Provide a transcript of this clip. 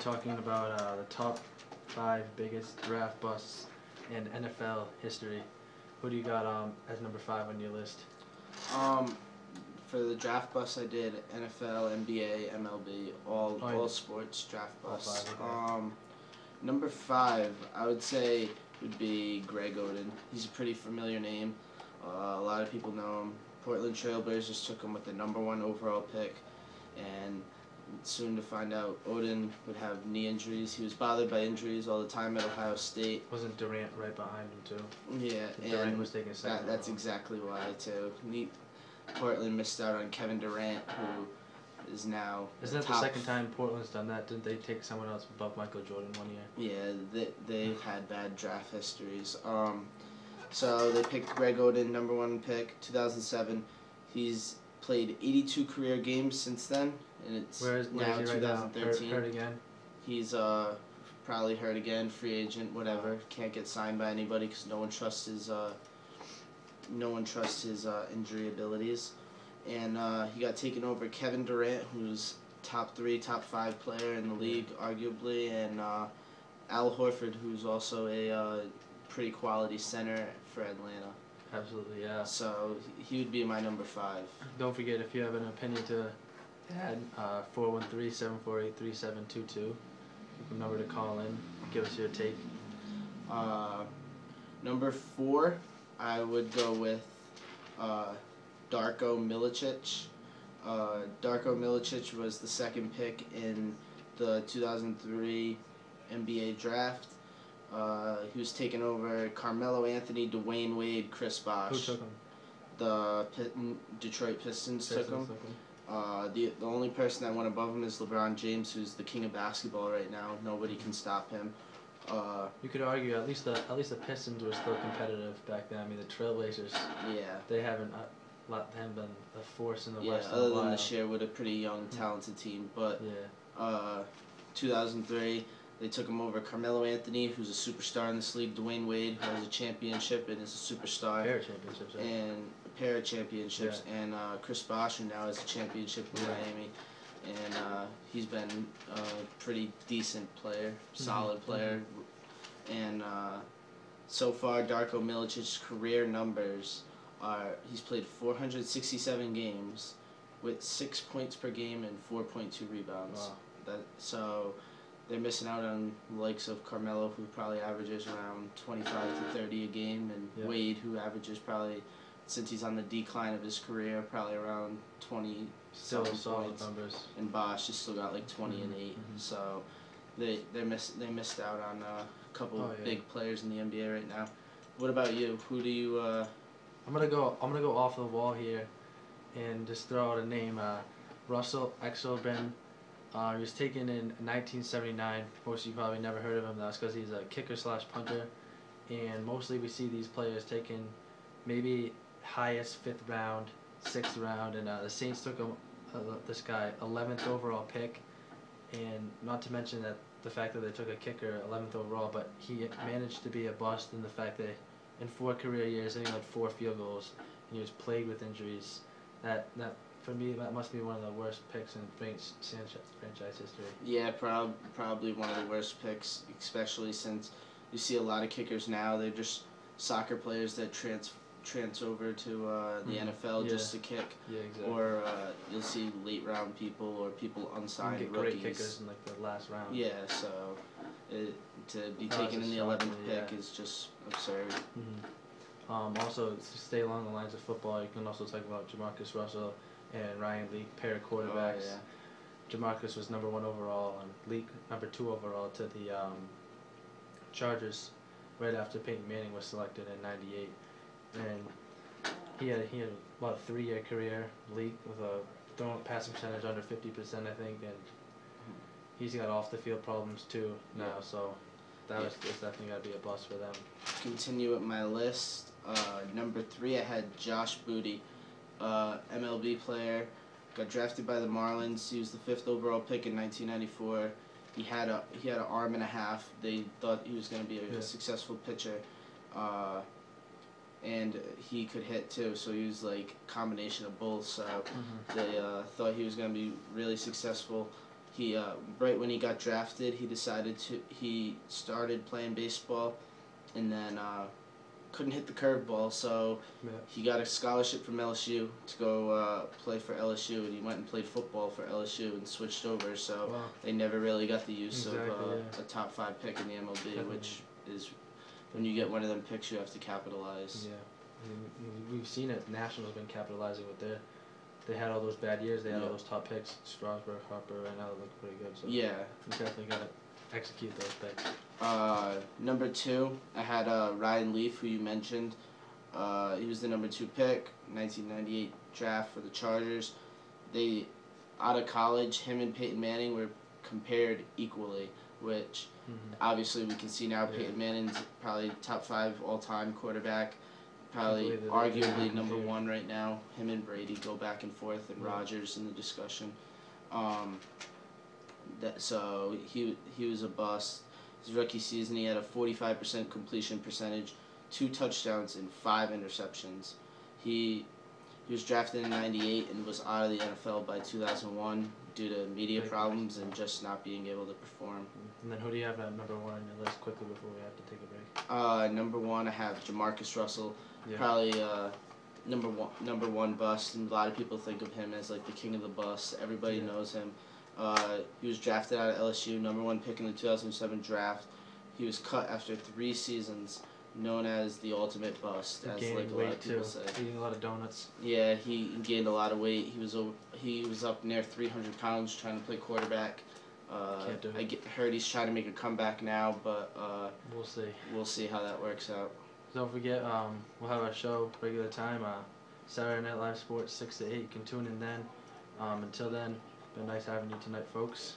talking about the top 5 biggest draft busts in NFL history. Who do you got as number 5 on your list? For the draft bust, I did NFL, NBA, MLB, all sports draft busts. Okay. Number 5, I would say, would be Greg Oden. He's a pretty familiar name. A lot of people know him. Portland Trailblazers took him with the number 1 overall pick, and soon to find out Oden would have knee injuries. He was bothered by injuries all the time at Ohio State. Wasn't Durant right behind him too? Yeah, Durant was taking second. That's exactly why too. Portland missed out on Kevin Durant, who is now. Isn't that the second time Portland's done that? Didn't they take someone else above Michael Jordan one year? Yeah, they've had bad draft histories. So they picked Greg Oden, number 1 pick, 2007. He's played 82 career games since then, and it's where is now he 2013. Right now? Hurt again? He's probably hurt again, free agent, whatever. Can't get signed by anybody because no one trusts his injury abilities. And he got taken over Kevin Durant, who's top 3, top 5 player in the league, arguably, and Al Horford, who's also a pretty quality center for Atlanta. Absolutely, yeah. So he would be my number 5. Don't forget, if you have an opinion to add, 413-748-3722. Number to call in. Give us your take. Number 4, I would go with Darko Milicic. Darko Milicic was the 2nd pick in the 2003 NBA draft. He was taken over Carmelo Anthony, Dwayne Wade, Chris Bosh. Who took him? The Detroit Pistons took him. The only person that went above him is LeBron James, who's the king of basketball right now. Nobody can stop him. You could argue at least the Pistons were still competitive back then. I mean, the Trailblazers. Yeah. They haven't been a force in the West. Other than this year with a pretty young, talented team, but 2003. They took him over Carmelo Anthony, who's a superstar in this league. Dwayne Wade, who has a championship and is a superstar. Pair of championships, right? And a pair of championships. Yeah. And Chris Bosh, who now has a championship with Miami. And he's been a pretty decent player, solid player. And so far, Darko Milicic's career numbers are he's played 467 games with 6 points per game and 4.2 rebounds. Wow. So they're missing out on the likes of Carmelo, who probably averages around 25 to 30 a game, and Wade, who averages probably, since he's on the decline of his career, probably around 20 solid points. Numbers. And Bosh has still got like 20 and 8. So they missed out on a couple big players in the NBA right now. What about you? Who do you? I'm gonna go off the wall here, and just throw out a name. Russell Exelben. He was taken in 1979. Most of you probably never heard of him. That's because he's a kicker/punter, and mostly we see these players taken maybe highest 5th round, 6th round, and the Saints took him. This guy 11th overall pick, and not to mention that the fact that they took a kicker 11th overall, but he managed to be a bust in the fact that in 4 career years he had 4 field goals, and he was plagued with injuries. That for me, that must be one of the worst picks in franchise history. Yeah, probably one of the worst picks, especially since you see a lot of kickers now. They're just soccer players that transfer over to the NFL just to kick. Yeah, exactly. Or you'll see late round people or people unsigned rookies. Great kickers in like the last round. Yeah, so to be taken in the 11th pick is just absurd. Also, to stay along the lines of football, you can also talk about Jamarcus Russell and Ryan Leak, pair of quarterbacks. Jamarcus was number 1 overall, and Leak number 2 overall to the Chargers right after Peyton Manning was selected in '98. And he had about a 3-year career, Leak, with a passing percentage under 50%, I think, and he's got off the field problems too now, so it's definitely got to be a bust for them. Continue with my list. Number 3, I had Josh Booty, MLB player, got drafted by the Marlins. He was the 5th overall pick in 1994. He had an arm and a half. They thought he was going to be a successful pitcher, and he could hit too. So he was like a combination of both. So they thought he was going to be really successful. He right when he got drafted, he started playing baseball, and then couldn't hit the curveball, so Yeah. he got a scholarship from LSU to go play for LSU, and he went and played football for LSU and switched over. So Wow. they never really got the use Exactly, of yeah. a top 5 pick in the MLB, Definitely. which is when you get one of them picks, you have to capitalize. Yeah. I mean, we've seen it. Nationals been capitalizing with their. They had all those bad years. They had all those top picks. Strasburg, Harper. Right now they look pretty good. So Yeah. you definitely gotta execute those picks. Number 2, I had Ryan Leaf, who you mentioned. He was the number 2 pick, 1998 draft for the Chargers. They, out of college, him and Peyton Manning were compared equally, which obviously we can see now. Yeah. Peyton Manning's probably top 5 all-time quarterback, probably Completely, arguably yeah. number 1 right now. Him and Brady go back and forth, and Rodgers in the discussion. So he was a bust. His rookie season, he had a 45% completion percentage, 2 touchdowns and 5 interceptions. He was drafted in '98 and was out of the NFL by 2001 due to media problems and just not being able to perform. And then who do you have at number 1 on your list quickly before we have to take a break? Number 1, I have Jamarcus Russell. Yeah. Probably number one bust, and a lot of people think of him as like the king of the bust. Everybody knows him. He was drafted out of LSU, number 1 pick in the 2007 draft. He was cut after 3 seasons, known as the ultimate bust, as like a lot of people say. Eating a lot of donuts. Yeah, he gained a lot of weight. He was up near 300 pounds trying to play quarterback. Can't do it. Heard he's trying to make a comeback now, but We'll see. we'll see how that works out. Don't forget, we'll have our show regular time, Saturday Night Live Sports 6 to 8. You can tune in then. Until then, been nice having you tonight, folks.